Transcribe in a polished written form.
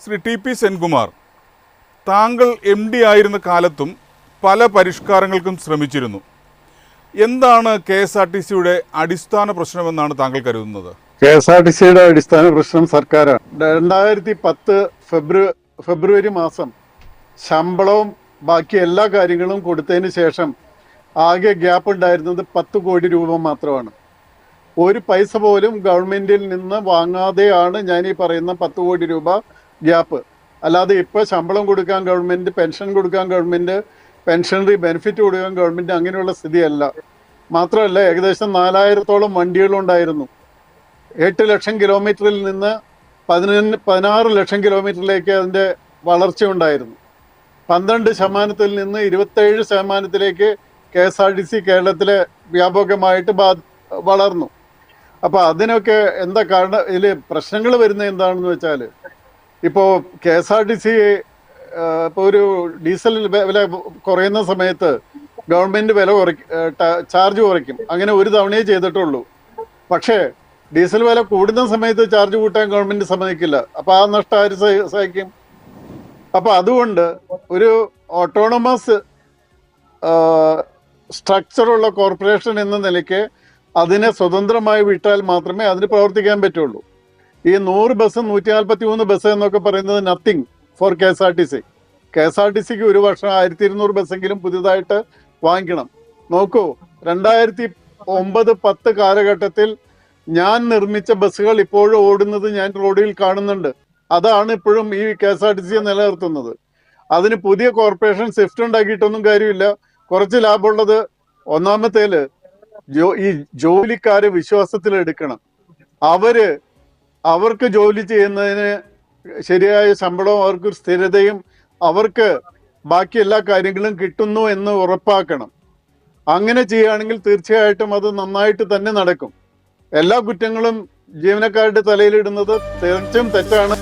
Shri T P Senkumar, താങ്കൾ MD ആയിരുന്ന കാലത്തും പല പരിഷ്കാരങ്ങൾക്കും ശ്രമിച്ചിരുന്നു. എന്താണ് KSRTCയുടെ അടിസ്ഥാന പ്രശ്നമെന്നാണ് താങ്കൾ കരുതുന്നത്? KSRTCയുടെ അടിസ്ഥാന പ്രശ്നം സർക്കാരാണ്. 2010 ഫെബ്രുവരി മാസം ശമ്പളവും ബാക്കി എല്ലാ കാര്യങ്ങളും കൊടുത്തതിന് ശേഷം ആകെ ഗ്യാപ്പ് ഉണ്ടായിരുന്നത് 10 കോടി രൂപ മാത്രമാണ്. ഒരു പൈസ പോലും ഗവൺമെന്റിൽ നിന്ന് വാങ്ങാതെയാണ് ഞാൻ ഈ പറയുന്ന 10 കോടി രൂപ ഗ്യാപ്പ്. അല്ലാതെ ഇപ്പോൾ ശമ്പളം കൊടുക്കാൻ ഗവൺമെന്റ്, പെൻഷൻ കൊടുക്കാൻ ഗവൺമെന്റ്, പെൻഷനറി ബെനിഫിറ്റ് കൊടുക്കാൻ ഗവൺമെന്റ്, അങ്ങനെയുള്ള സ്ഥിതിയല്ല. മാത്രമല്ല, ഏകദേശം 4000-ഓളം വണ്ടികളുണ്ടായിരുന്നു. 8 ലക്ഷം കിലോമീറ്ററിൽ നിന്ന് 16 ലക്ഷം കിലോമീറ്ററിലേക്ക് അതിൻ്റെ വളർച്ച ഉണ്ടായിരുന്നു. 12% നിന്ന് 27% KSRTC കേരളത്തിലെ വ്യാപകമായിട്ട് വളർന്നു. അപ്പോൾ അതിനൊക്കെ എന്താ കാരണം? ഇതിൽ പ്രശ്നങ്ങൾ വരുന്നത് എന്താണെന്ന് വെച്ചാൽ, ഇപ്പോൾ KSRTC ഇപ്പോൾ ഒരു ഡീസൽ വില കുറയുന്ന സമയത്ത് ഗവൺമെന്റ് വില ചാർജ് കുറയ്ക്കും. അങ്ങനെ ഒരു തവണയേ ചെയ്തിട്ടുള്ളൂ. പക്ഷേ ഡീസൽ വില കൂടുന്ന സമയത്ത് ചാർജ് കൂട്ടാൻ ഗവൺമെന്റ് സമ്മതിക്കില്ല. അപ്പോൾ ആ നഷ്ടം ആര് സഹിക്കും? അപ്പോൾ അതുകൊണ്ട് ഒരു ഓട്ടോണമസ് സ്ട്രക്ചറുള്ള കോർപ്പറേഷൻ എന്ന നിലയ്ക്ക് അതിനെ സ്വതന്ത്രമായി വിട്ടാൽ മാത്രമേ അതിന് പ്രവർത്തിക്കാൻ പറ്റുള്ളൂ. ഈ 100 ബസ് 143 ബസ് എന്നൊക്കെ പറയുന്നത് നത്തിങ് ഫോർ KSRTC. KSRTCക്ക് ഒരു വർഷം 1200 ബസ്സെങ്കിലും പുതിയതായിട്ട് വാങ്ങിക്കണം. നോക്കൂ, 2009-10 കാലഘട്ടത്തിൽ ഞാൻ നിർമ്മിച്ച ബസ്സുകൾ ഇപ്പോഴും ഓടുന്നത് ഞാൻ റോഡിൽ കാണുന്നുണ്ട്. അതാണ് ഇപ്പോഴും ഈ KSRTCയെ നിലനിർത്തുന്നത്. അതിന് പുതിയ കോർപ്പറേഷൻ സ്വിഫ്റ്റ് ഉണ്ടാക്കിയിട്ടൊന്നും കാര്യമില്ല. കുറച്ച് ലാഭമുള്ളത് ഒന്നാമത്തേല് ഈ ജോലിക്കാരെ വിശ്വാസത്തിലെടുക്കണം. അവർക്ക് ജോലി ചെയ്യുന്നതിന് ശരിയായ ശമ്പളവും അവർക്ക് സ്ഥിരതയും അവർക്ക് ബാക്കി എല്ലാ കാര്യങ്ങളും കിട്ടുന്നു എന്ന് ഉറപ്പാക്കണം. അങ്ങനെ ചെയ്യുകയാണെങ്കിൽ തീർച്ചയായിട്ടും അത് നന്നായിട്ട് തന്നെ നടക്കും. എല്ലാ കുറ്റങ്ങളും ജീവനക്കാരുടെ തലയിലിടുന്നത് തീർച്ചയായും തെറ്റാണ്.